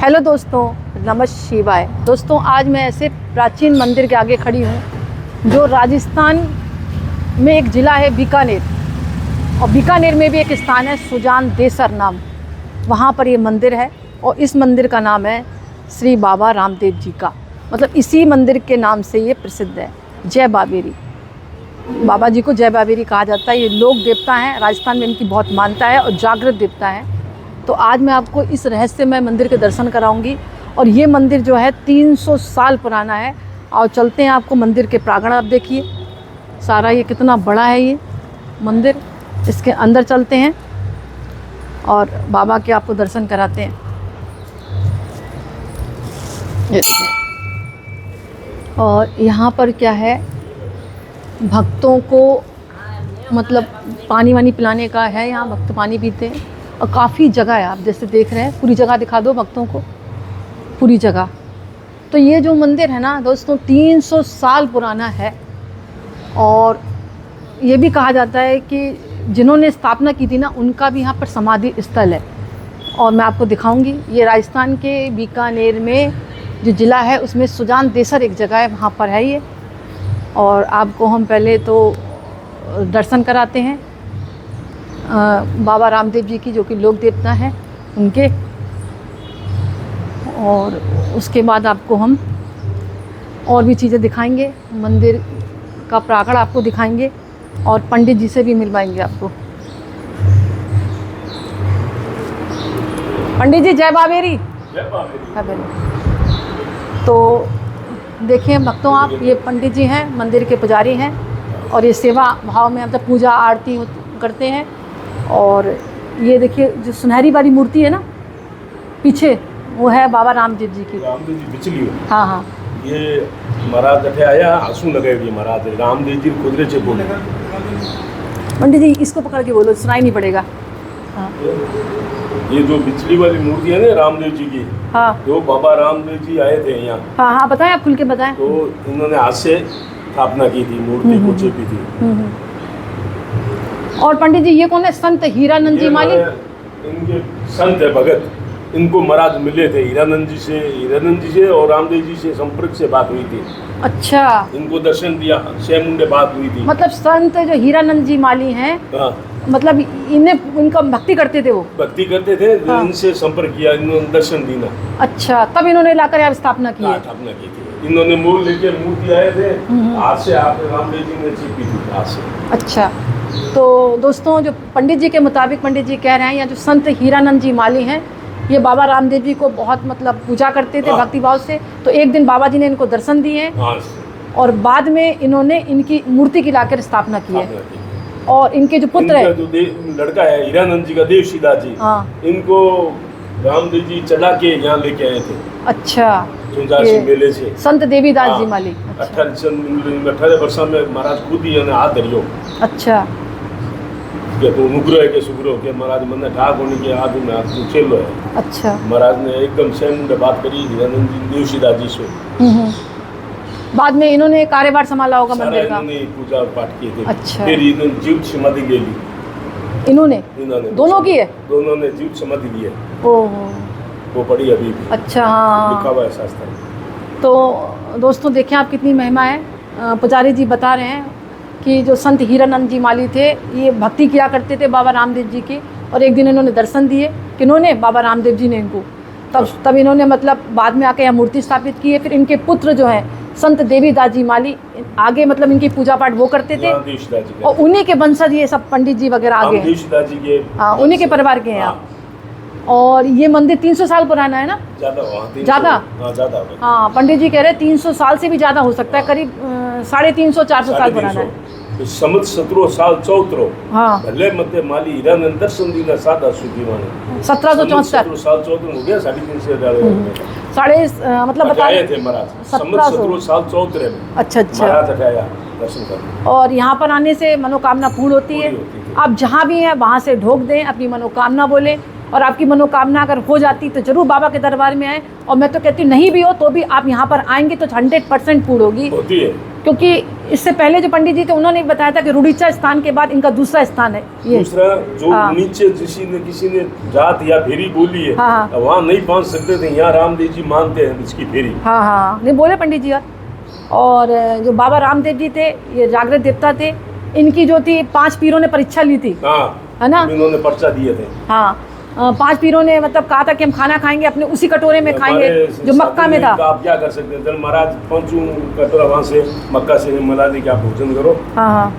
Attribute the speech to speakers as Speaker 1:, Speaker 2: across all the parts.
Speaker 1: Hello दोस्तों, नमः शिवाय। दोस्तों, आज मैं ऐसे प्राचीन मंदिर के आगे खड़ी हूँ जो राजस्थान में एक ज़िला है बीकानेर, और बीकानेर में भी एक स्थान है सुजान देसर नाम, वहाँ पर ये मंदिर है। और इस मंदिर का नाम है श्री बाबा रामदेव जी का, मतलब इसी मंदिर के नाम से ये प्रसिद्ध है। जय बाबेरी, बाबा जी को जय बाबेरी कहा जाता है। ये लोक देवता हैं, राजस्थान में इनकी बहुत मान्यता है और जागृत देवता है। तो आज मैं आपको इस रहस्यमय मंदिर के दर्शन कराऊंगी। और ये मंदिर जो है 300 साल पुराना है। और चलते हैं आपको मंदिर के प्रांगण, आप देखिए सारा ये कितना बड़ा है ये मंदिर। इसके अंदर चलते हैं और बाबा के आपको दर्शन कराते हैं। और यहाँ पर क्या है, भक्तों को मतलब पानी वानी पिलाने का है। यहाँ भक्त पानी पीते हैं और काफ़ी जगह है, आप जैसे देख रहे हैं। पूरी जगह दिखा दो भक्तों को, पूरी जगह। तो ये जो मंदिर है ना दोस्तों, 300 साल पुराना है। और ये भी कहा जाता है कि जिन्होंने स्थापना की थी ना, उनका भी यहाँ पर समाधि स्थल है। और मैं आपको दिखाऊंगी। ये राजस्थान के बीकानेर में जो ज़िला है उसमें सुजान देसर एक जगह है, वहाँ पर है ये। और आपको हम पहले तो दर्शन कराते हैं बाबा रामदेव जी की, जो कि लोक देवता हैं उनके। और उसके बाद आपको हम और भी चीज़ें दिखाएंगे, मंदिर का प्रांगण आपको दिखाएंगे और पंडित जी से भी मिलवाएंगे आपको। पंडित जी जय बाबेरी।
Speaker 2: जय बाबेरी।
Speaker 1: तो देखिए भक्तों, आप ये पंडित जी हैं, मंदिर के पुजारी हैं। और ये सेवा भाव में मतलब पूजा आरती करते हैं। और ये देखिए जो सुनहरी वाली मूर्ति है ना पीछे, वो है बाबा रामदेव जी की।
Speaker 2: रामदेव जी बिचली हो।
Speaker 1: हाँ हाँ,
Speaker 2: ये महाराज अठे आया आंसू लगाए हुए महाराज रामदेव जी कुदरे से बोले।
Speaker 1: पंडित जी इसको पकड़ के बोलो, सुनाई नहीं पड़ेगा। हाँ
Speaker 2: ये जो बिचली वाली मूर्ति है ना रामदेव जी की,
Speaker 1: हाँ
Speaker 2: जो बाबा रामदेव जी आए थे यहाँ,
Speaker 1: हाँ हाँ, बताएं आप खुल के बताएं।
Speaker 2: तो इन्होंने हाथ से स्थापना की थी, मूर्ति को चेपी थी।
Speaker 1: और पंडित जी ये कौन है? संत हीरानंद जी माली।
Speaker 2: इनके संत है भगत, इनको महाराज मिले थे हीरानंद जी से और रामदेव जी से संपर्क से बात हुई थी।
Speaker 1: अच्छा,
Speaker 2: इनको दर्शन दिया, 6 मुंडे बात हुई थी।
Speaker 1: मतलब संत जो हीरानंद जी माली हैं,
Speaker 2: हाँ,
Speaker 1: मतलब इनका भक्ति करते थे, वो
Speaker 2: भक्ति करते थे।
Speaker 1: हाँ।
Speaker 2: इनसे संपर्क किया, इन्होंने दर्शन दिया।
Speaker 1: अच्छा, तब इन्होंने लाकर यार स्थापना की है।
Speaker 2: स्थापना की थी। इन्होंने मूल लेके मूर्ति आए थे, हाथ से आप रामदेव जी ने चीपी थी हाथ से।
Speaker 1: अच्छा, तो दोस्तों जो पंडित जी के मुताबिक पंडित जी कह रहे हैं, या जो संत हीरानंद जी माली हैं, ये बाबा रामदेव जी को बहुत मतलब पूजा करते थे भक्ति भाव से। तो एक दिन बाबा जी ने इनको दर्शन दिए और बाद में इन्होंने इनकी मूर्ति की लाकर स्थापना की है। और इनके जो पुत्र है,
Speaker 2: जो लड़का है हीरानंद जी का, देवशीदास जी,
Speaker 1: हाँ,
Speaker 2: इनको रामदेव जी चला के यहाँ लेके आए थे।
Speaker 1: अच्छा,
Speaker 2: चुंजासी मेले से
Speaker 1: संत देवीदास जी माली।
Speaker 2: 18 वर्ष में महाराज खुद ही हाथ धरियो।
Speaker 1: अच्छा,
Speaker 2: के तो अनुग्रह के सुग्रह के महाराज मन ठाक होने के हाथ में हाथ चेलो है। अच्छा, महाराज ने एकदम सेम बात करी हीरानंद जी देवशीदास जी से।
Speaker 1: बाद में इन्होंने कार्यभार संभाला होगा मंदिर का।
Speaker 2: इन्होंने पूजा पाठ किए थे।
Speaker 1: अच्छा,
Speaker 2: फिर इन्होंने जीवित समाधि ले ली।
Speaker 1: इन्होंने दोनों की है,
Speaker 2: दोनों ने जीवित समाधि ली है।
Speaker 1: ओहो,
Speaker 2: वो पड़ी अभी भी।
Speaker 1: अच्छा, हाँ,
Speaker 2: लिखा हुआ है शास्त्र में।
Speaker 1: तो दोस्तों देखें आप कितनी महिमा है। पुजारी जी बता रहे हैं कि जो संत हीरानंद जी माली थे, ये भक्ति किया करते थे बाबा रामदेव जी की। और एक दिन इन्होंने दर्शन दिए, किन्होंने? बाबा रामदेव जी ने इनको। तब इन्होंने मतलब बाद में आके यहाँ मूर्ति स्थापित की है। फिर इनके पुत्र जो हैं संत देवीदास जी माली, आगे मतलब इनकी पूजा पाठ वो करते थे। और उन्हीं के वंशज ये सब पंडित जी वगैरह आगे हैं। हाँ, उन्हीं के परिवार के हैं आप। और ये मंदिर 300 साल पुराना है ना? ज़्यादा। हाँ, पंडित जी कह रहे हैं 300 साल से भी ज़्यादा हो सकता है, करीब 350-400 साल पुराना है।
Speaker 2: समझ 17 साल 14।
Speaker 1: हाँ,
Speaker 2: भले मते माली हीरानंद दर्शन दीना सादा सुधी माने
Speaker 1: 1774
Speaker 2: साल 14 हो गया, 350
Speaker 1: साढ़े मतलब बताए
Speaker 2: थे महाराज। 17 साल 14 में।
Speaker 1: अच्छा,
Speaker 2: महाराज आया दर्शन करने।
Speaker 1: और यहाँ पर आने से मनोकामना पूर्ण होती है। आप जहाँ भी हैं वहाँ से ढोक दें, अपनी मनोकामना बोलें। और आपकी मनोकामना अगर हो जाती तो ज़रूर बाबा के दरबार में आए। और मैं तो कहती हूँ नहीं भी हो तो भी आप यहाँ पर आएंगे तो 100% पूर्ण होगी,
Speaker 2: होती है।
Speaker 1: क्योंकि इससे पहले जो पंडित जी थे उन्होंने बताया था कि रुड़ीचा स्थान के बाद इनका दूसरा स्थान है ये।
Speaker 2: दूसरा जो
Speaker 1: हाँ।
Speaker 2: नीचे किसी ने जात या फेरी बोली है,
Speaker 1: हाँ।
Speaker 2: वहाँ नहीं पहुँच सकते थे, यहाँ रामदेव जी मानते हैं इसकी फेरी।
Speaker 1: हाँ हाँ, नहीं बोले पंडित जी। और जो बाबा रामदेव जी थे ये जागृत देवता थे, इनकी जो थी 5 पीरों ने परीक्षा ली थी,
Speaker 2: हाँ,
Speaker 1: है ना।
Speaker 2: इन्होंने पर्चा दिए थे।
Speaker 1: हाँ, 5 पीरों ने मतलब कहा था कि हम खाना खाएंगे अपने उसी कटोरे में खाएंगे जो मक्का में था।
Speaker 2: आप क्या कर सकते हैं, महाराज पहुँचूँ कटोरा वहाँ से मक्का से मला दे के आप भोजन करो।
Speaker 1: हाँ हाँ,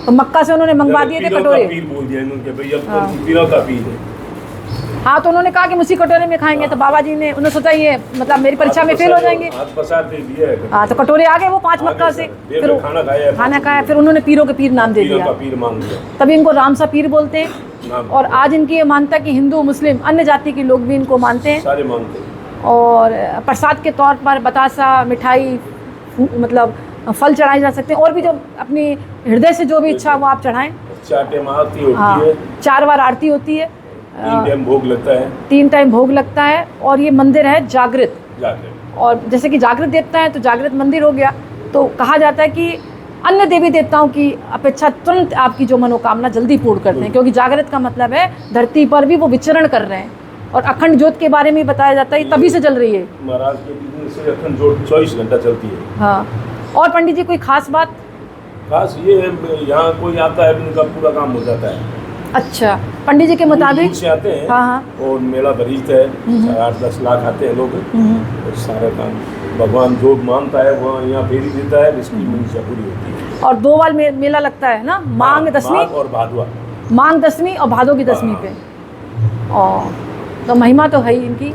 Speaker 1: तो मक्का से उन्होंने मंगवा दिए थे कटोरे।
Speaker 2: पीर बोल दिया इन्होंने भाई अब पीरों का पीर है।
Speaker 1: हाँ, तो उन्होंने कहा कि हम उसी कटोरे में खाएंगे। तो बाबा जी ने उन्होंने सोचा ये मतलब मेरी परीक्षा में फेल हो जाएंगे। हाँ, तो कटोरे आ गए वो 5 मक्का से। फिर खाना खाया, फिर उन्होंने पीरों के पीर नाम दे दिया, तभी इनको रामसा पीर बोलते हैं। और आज इनकी ये मानता है कि हिंदू मुस्लिम अन्य जाति के लोग भी इनको मानते हैं,
Speaker 2: सारे मानते हैं।
Speaker 1: और प्रसाद के तौर पर बतासा, मिठाई, मतलब फल चढ़ाए जा सकते हैं, और भी जो अपनी हृदय से जो भी इच्छा वो आप चढ़ाएं।
Speaker 2: 4 टाइम आरती होती
Speaker 1: हाँ,
Speaker 2: है,
Speaker 1: 4 बार आरती होती है,
Speaker 2: 3 टाइम भोग लगता है।
Speaker 1: 3 टाइम भोग लगता है। और ये मंदिर है जागृत। और जैसे कि जागृत देवता है तो जागृत मंदिर हो गया, तो कहा जाता है कि अन्य देवी देवताओं की अपेक्षा तुरंत आपकी जो मनोकामना जल्दी पूर्ण करते हैं, क्योंकि जागृत का मतलब है धरती पर भी वो विचरण कर रहे हैं। और अखंड ज्योत के बारे में बताया जाता है तभी से चल रही है।
Speaker 2: महाराज के दिन से अखंड ज्योत 24 घंटा चलती है।
Speaker 1: हाँ, और पंडित जी कोई खास बात?
Speaker 2: खास ये है, यहाँ कोई आता है उनका पूरा काम हो जाता है।
Speaker 1: अच्छा, पंडित जी के मुताबिक
Speaker 2: से आते हैं।
Speaker 1: हाँ हाँ,
Speaker 2: और मेला भरीत है, 8-10 लाख आते हैं लोग, और सारा काम भगवान जो मानता है वो यहाँ फेरी देता है, इसकी मंशा पूरी होती है। और
Speaker 1: 2 बार मेला लगता है ना, मांग दशमी
Speaker 2: और भादवा,
Speaker 1: मांग दशमी और भादो की दशमी पे। और तो महिमा तो है ही इनकी।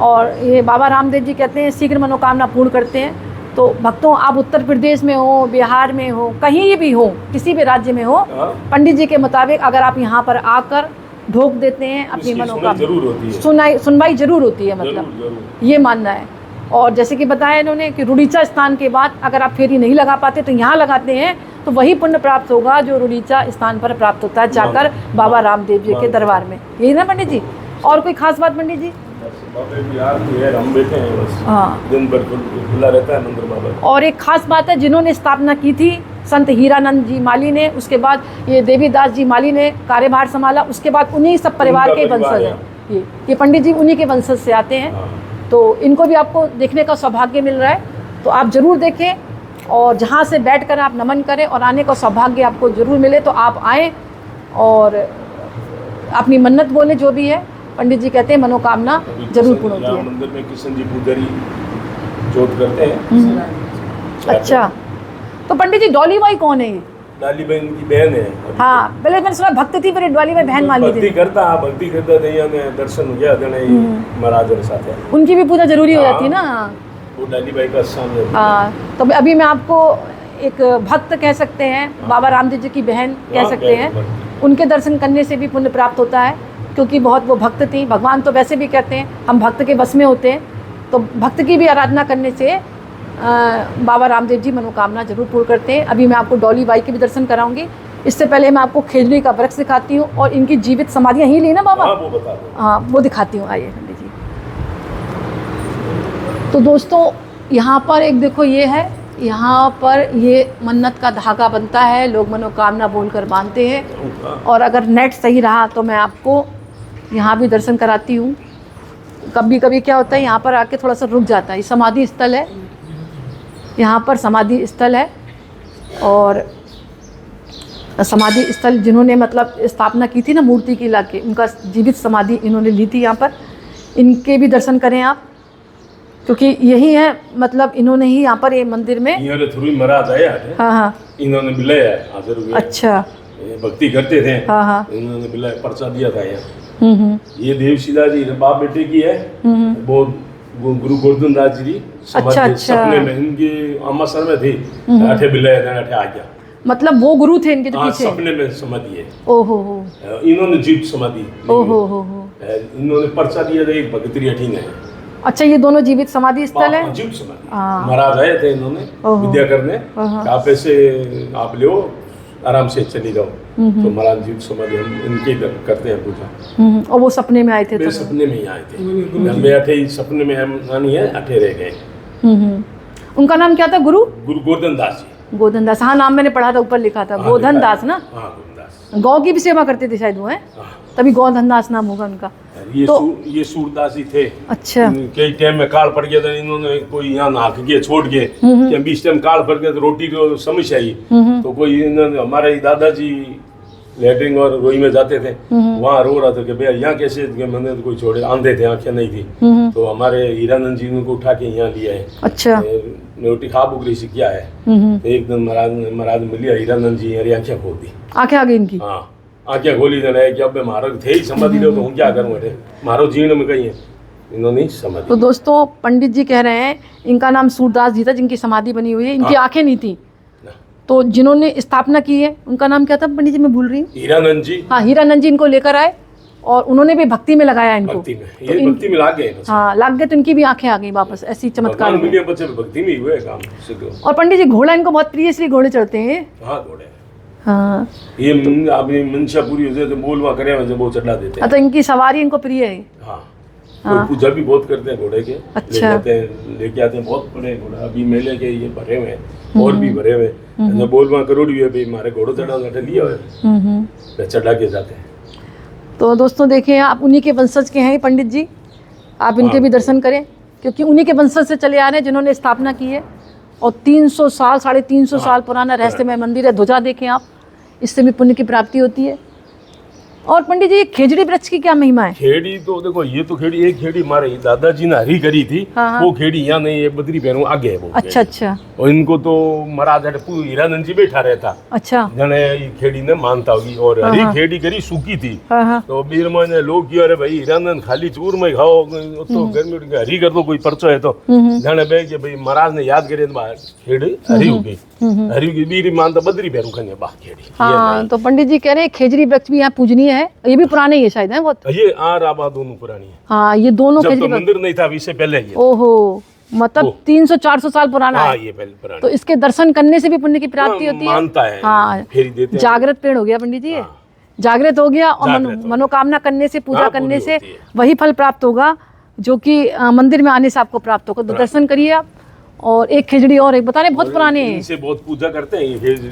Speaker 1: और ये बाबा रामदेव जी कहते हैं शीघ्र मनोकामना पूर्ण करते हैं। तो भक्तों, आप उत्तर प्रदेश में हो, बिहार में हो, कहीं भी हो, किसी भी राज्य में हो, पंडित जी के मुताबिक अगर आप यहाँ पर आकर ढोक देते हैं अपनी मनोकामना,
Speaker 2: जरूर होती है,
Speaker 1: सुनवाई जरूर होती है, मतलब
Speaker 2: जरूर।
Speaker 1: ये मानना है। और जैसे कि बताया इन्होंने कि रुड़ीचा स्थान के बाद अगर आप फेरी नहीं लगा पाते तो यहाँ लगाते हैं तो वही पुण्य प्राप्त होगा जो रुड़ीचा स्थान पर प्राप्त होता है जाकर बाबा रामदेव जी के दरबार में। यही ना पंडित जी? और कोई खास बात पंडित जी?
Speaker 2: हम बैठे हैं बस,
Speaker 1: हाँ,
Speaker 2: दिन भर खुला रहता है मंदिर बाबा।
Speaker 1: और एक खास बात है, जिन्होंने स्थापना की थी संत हीरानंद जी माली ने, उसके बाद ये देवीदास जी माली ने कार्यभार संभाला, उसके बाद उन्हीं सब परिवार के वंशज हैं। ये पंडित जी उन्हीं के वंशज से आते हैं। तो इनको भी आपको देखने का सौभाग्य मिल रहा है, तो आप ज़रूर देखें और जहाँ से बैठकर आप नमन करें और आने का सौभाग्य आपको ज़रूर मिले, तो आप आएँ और अपनी मन्नत बोलें, जो भी है। पंडित जी कहते हैं मनोकामना जरूर पूर्ण होती है।
Speaker 2: मंदिर में कृष्ण जी पुजारी जोत करते हैं।
Speaker 1: अच्छा, तो पंडित जी डॉली बाई कौन है ये?
Speaker 2: डॉली बाई उनकी बहन है।
Speaker 1: हाँ, पहले मैंने सुना भक्त थी, फिर डॉली बाई बहन मान ली थी।
Speaker 2: भक्ति करता दर्शन हो गया महाराज के साथ।
Speaker 1: उनकी भी पूजा जरूरी हो जाती है ना।
Speaker 2: वो डॉली बाई का सामने।
Speaker 1: हाँ, तो अभी मैं आपको एक भक्त कह सकते हैं, बाबा रामदेव जी की बहन कह सकते हैं, उनके दर्शन करने से भी पुण्य प्राप्त होता है, क्योंकि बहुत वो भक्त थी। भगवान तो वैसे भी कहते हैं हम भक्त के बस में होते हैं, तो भक्त की भी आराधना करने से बाबा रामदेव जी मनोकामना जरूर पूर्ण करते हैं। अभी मैं आपको डॉली बाई के भी दर्शन कराऊंगी। इससे पहले मैं आपको खेजड़ी का वृक्ष दिखाती हूँ और इनकी जीवित समाधियाँ ही ली ना बाबा?
Speaker 2: हाँ, वो बता दो।
Speaker 1: हाँ, वो दिखाती हूँ, आइए पंडित जी। तो दोस्तों, यहाँ पर एक देखो ये है, यहाँ पर ये मन्नत का धागा बनता है, लोग मनोकामना बोलकर बांधते हैं। और अगर नेट सही रहा तो मैं आपको यहाँ भी दर्शन कराती हूँ। कभी कभी क्या होता है, यहाँ पर आके थोड़ा सा रुक जाता है। ये समाधि स्थल है, यहाँ पर समाधि स्थल है। और समाधि स्थल जिन्होंने मतलब स्थापना की थी ना मूर्ति की लाके, उनका जीवित समाधि इन्होंने ली थी यहाँ पर। इनके भी दर्शन करें आप, क्योंकि यही है मतलब इन्होंने ही यहाँ पर ये मंदिर में
Speaker 2: महाराज आया है।
Speaker 1: हाँ हाँ,
Speaker 2: इन्होंने मिलाया हाजिर हुए।
Speaker 1: अच्छा,
Speaker 2: भक्ति करते थे।
Speaker 1: हाँ हाँ,
Speaker 2: इन्होंने मिलाया, पर्चा दिया था यहाँ। ये देवशिला जी बाप बेटे की है, वो गुरु गोवर्धन दास जी।
Speaker 1: अच्छा अच्छा,
Speaker 2: सपने में इनके अमृतसर में थे, अठे बिलाया था, अठे आ गया।
Speaker 1: मतलब वो गुरु थे इनके जो पीछे?
Speaker 2: सपने में समाधि है।
Speaker 1: ओहो हो,
Speaker 2: इन्होंने जीवित समाधि।
Speaker 1: ओहो हो,
Speaker 2: इन्होंने पर्चा दिया था, एक भगतरी अठीन है।
Speaker 1: अच्छा, ये दोनों जीवित समाधि स्थल है?
Speaker 2: जीवित समाधि। महाराज आए थे इन्होंने विद्या करने, आप ऐसे आप लो आराम से चली जाओ। तो महाराज जीवित समाधि हम इनके करते हैं पूजा।
Speaker 1: और वो सपने में आए थे?
Speaker 2: तो सपने में ही आए थे, मैं अठे ही सपने में हम नहीं है, अठे रह गए।
Speaker 1: उनका नाम क्या था? गुरु
Speaker 2: गोवर्धन दास जी।
Speaker 1: गोधन दास, हाँ नाम मैंने पढ़ा था, ऊपर लिखा था गोधन दास ना।
Speaker 2: हाँ गोधन
Speaker 1: गौ की भी सेवा करते थे शायद वो, है तभी गोधन दास नाम होगा उनका।
Speaker 2: ये सूरदास ही थे।
Speaker 1: अच्छा।
Speaker 2: कई टाइम में काल पड़ गया था, इन्होंने कोई यहाँ नाक के छोड़ के कि बीच टाइम काल पड़ गया तो रोटी को समस्या आई, तो कोई इन्होंने, हमारे दादाजी लेटरिन और रोई में जाते थे, वहाँ रो रहा था कि भैया यहाँ कैसे, मैंने तो कोई छोड़े, आंधे थे, आंखें नहीं थी, तो हमारे हीरानंद जी ने उनको उठा के यहाँ लिया है।
Speaker 1: अच्छा।
Speaker 2: रोटी खा बुकरी से किया है, तो एक दिन महाराज मिलिया, हीरानंद जी हमारी आंखें खोल दी।
Speaker 1: आंखें आ गई इनकी?
Speaker 2: हाँ आंखें खोली तो कि अब मारो थे ही समाधि लो तो हूँ क्या करूँ, अरे मारो जीर्ण में कहीं है, इन्होंने समाधि।
Speaker 1: तो दोस्तों पंडित जी कह रहे हैं इनका नाम सूरदास जी था, जिनकी समाधि बनी हुई है, इनकी आंखें नहीं थी, तो जिन्होंने स्थापना की है उनका नाम क्या था पंडित जी, मैं भूल रही हूँ।
Speaker 2: हीरानंद जी।
Speaker 1: हाँ हीरानंद जी इनको लेकर आए और उन्होंने भी भक्ति में लगाया इनको,
Speaker 2: भक्ति में, ये भक्ति में लाग गए।
Speaker 1: हाँ लाग गए, तो इनकी भी आंखें आ गई वापस, ऐसी चमत्कार हुए।
Speaker 2: भक्ति में हुए काम।
Speaker 1: और पंडित जी घोड़ा इनको बहुत प्रिय, इसलिए घोड़े चढ़ते हैं।
Speaker 2: हाँ घोड़े,
Speaker 1: हाँ
Speaker 2: ये आपने मंशा पूरी हो जाए तो बोलवा करे वैसे वो चढ़ा देते हैं।
Speaker 1: तो इनकी सवारी इनको प्रिय है।
Speaker 2: हाँ हाँ। पूजा भी बहुत करते हैं घोड़े के।
Speaker 1: अच्छा।
Speaker 2: लेके आते हैं बहुत बड़े घोड़ा, अभी मेले के ये भरे हुए हैं और भी भरे हुए हैं, बोलवा करोड़ी हुए भाई हमारे घोड़ो चढ़ा लिया हुआ, चढ़ा के जाते हैं।
Speaker 1: तो दोस्तों देखिए आप उन्हीं के वंशज के हैं पंडित जी, आप इनके भी दर्शन करें, क्योंकि उन्हीं के वंशज से चले आ रहे हैं जिन्होंने स्थापना की है। और 300 साल 350 साल पुराना रहस्यमय मंदिर है। ध्वजा देखें आप, इससे भी पुण्य की प्राप्ति होती है। और पंडित जी खेजड़ी वृक्ष की क्या महिमा है?
Speaker 2: खेड़ी तो देखो, ये तो खेड़ी, एक खेड़ी हमारे दादाजी ने हरी करी थी। हाँ। वो खेड़ी यहाँ नहीं, ये बद्री पैरों आगे है वो।
Speaker 1: अच्छा अच्छा।
Speaker 2: और इनको तो महाराज हीरानंद जी बैठा रहता। अच्छा। जने खेड़ी ने मानता होगी, और हरी खेड़ी करी सूखी थी। तो बीर ने लोग किया, अरे भाई हीरानंद खाली चूर में खाओ तो गर्मी हरी कर दो, कोई परचो है तो जाने भाई महाराज ने याद करे खेड़ी हरी हो गई, हरी की बीर मानता बद्री पैरों खने बा खेड़ी।
Speaker 1: हाँ तो पंडित जी कह रहे हैं खेजड़ी वृक्ष भी यहाँ पूजनीय है। ये भी पुराने ही है शायद, है बहुत।
Speaker 2: ये आबा दोनों पुरानी है।
Speaker 1: हाँ ये दोनों
Speaker 2: जब तो मंदिर नहीं था, इससे पहले ये।
Speaker 1: ओहो, मतलब 300-400 साल पुराना है।
Speaker 2: हाँ, ये पहले पुराना। तो
Speaker 1: इसके दर्शन करने से भी पुण्य की प्राप्ति होती है।
Speaker 2: मानता है।
Speaker 1: हाँ जागृत पेड़ हो गया पंडित जी। जागृत हो गया और मनोकामना करने से, पूजा करने से वही फल प्राप्त होगा जो कि मंदिर में आने से आपको प्राप्त होगा। तो दर्शन करिए आप। और एक खिचड़ी और एक बता रहे बहुत पुराने हैं,
Speaker 2: इनसे बहुत पूजा करते हैं।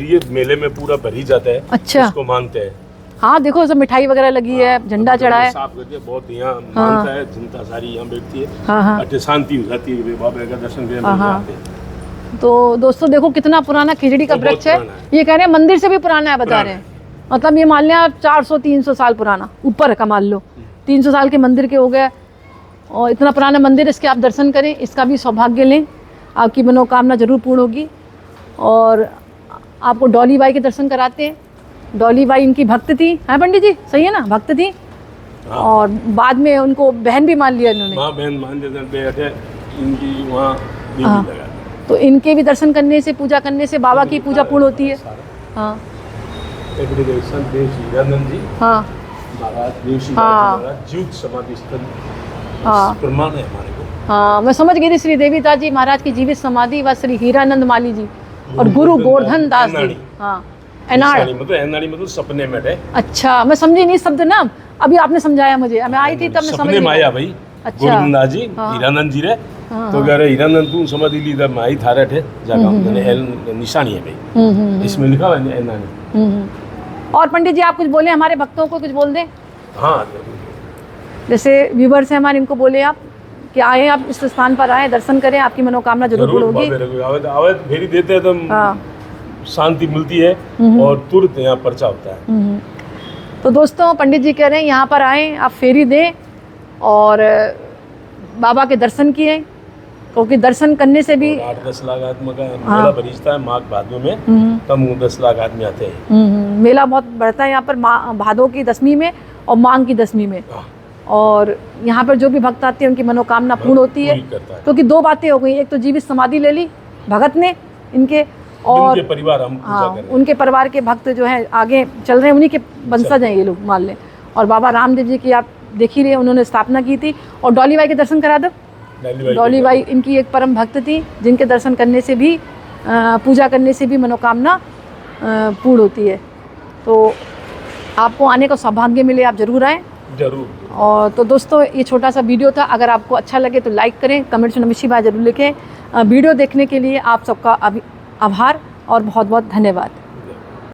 Speaker 2: ये मेले में पूरा भरी जाता है। अच्छा, इसको मानते हैं।
Speaker 1: हाँ देखो सब मिठाई वगैरह लगी है, झंडा चढ़ा है,
Speaker 2: साफ करके बहुत यहाँ मानता है, जनता सारी यहाँ बैठती है। हाँ। शांति हो जाती है, बाबा का दर्शन करने जाते हैं।
Speaker 1: तो दोस्तों देखो कितना पुराना खिचड़ी का वृक्ष है। ये कह रहे हैं मंदिर से भी पुराना है, बता रहे हैं। मतलब ये मान लिया 400-300 साल पुराना, ऊपर का मान लो 300 साल के मंदिर के हो गए। और इतना पुराना मंदिर, इसके आप दर्शन करें, इसका भी सौभाग्य लें, आपकी मनोकामना जरूर पूर्ण होगी। और आपको डॉली बाई के दर्शन कराते हैं। डॉली बाई इनकी भक्त थी, है पंडित जी, सही है ना, भक्त थी। हाँ। और बाद में उनको बहन भी मान लिया इन्होंने।
Speaker 2: हाँ, बहन मान लेते हैं, इनकी वहाँ देवी लगा।
Speaker 1: तो इनके भी दर्शन करने से, पूजा करने से बाबा की पूजा पूर्ण होती है। हाँ हाँ
Speaker 2: जीवित समाधि स्थल
Speaker 1: प्रमाण है हमारे को। हाँ मैं समझ गई थी, श्री देवीता जी महाराज की जीवित समाधि व श्री हीरानंद माली जी और गुरु गोवर्धन दास जी। हाँ एनाड़ी
Speaker 2: मतलब सपने में है।
Speaker 1: अच्छा मैं समझी नहीं शब्द ना, अभी आपने समझाया मुझे, मैं आई थी तब मैं समझ
Speaker 2: में आया भाई। अच्छा गोवर्धन दास जी हीरानंद जी रे, तो कह रहे हीरानंद तू समाधि ली तब आई थारे थे जगह मैंने निशानी है भाई, इसमें लिखा हुआ है एनाड़ी।
Speaker 1: और पंडित जी आप कुछ बोले हमारे भक्तों को, कुछ बोल दें।
Speaker 2: हाँ
Speaker 1: जैसे व्यूवर्स हैं हमारे, इनको बोले आप कि आए, आप इस स्थान पर आए, दर्शन करें, आपकी मनोकामना जरूर पूर्ण होगी।
Speaker 2: आवे फेरी देते हैं तो शांति मिलती है और तुरंत यहाँ पर्चा होता है।
Speaker 1: तो दोस्तों पंडित जी कह रहे हैं यहाँ पर आए, आप फेरी दें और बाबा के दर्शन किए, क्योंकि दर्शन करने से भी
Speaker 2: 8-10 लाख आदमी का मेला भरीजता है माघ भादों में, कम 10 लाख आदमी आते हैं।
Speaker 1: मेला बहुत बढ़ता है यहाँ पर भादों की दशमी में और माघ की दशमी में। और यहाँ पर जो भी भक्त आते हैं उनकी मनोकामना पूर्ण होती है। क्योंकि दो बातें हो गई, एक तो जीवित समाधि ले ली भगत ने इनके, और
Speaker 2: उनके परिवार हम पूजा कर रहे हैं।
Speaker 1: उनके परिवार के भक्त जो हैं आगे चल रहे हैं, उन्हीं के वंशज हैं ये लोग मान लें। और बाबा रामदेव जी की आप देख ही रहे, उन्होंने स्थापना की थी। और डॉली बाई के दर्शन करा दो। डॉली बाई इनकी एक परम भक्त थी, जिनके दर्शन करने से भी, पूजा करने से भी मनोकामना पूर्ण होती है। तो आपको आने का सौभाग्य मिले, आप जरूर आएँ
Speaker 2: जरूर।
Speaker 1: और तो दोस्तों ये छोटा सा वीडियो था, अगर आपको अच्छा लगे तो लाइक करें, कमेंट्स में नमः शिवाय जरूर लिखें। वीडियो देखने के लिए आप सबका आभार और बहुत बहुत धन्यवाद।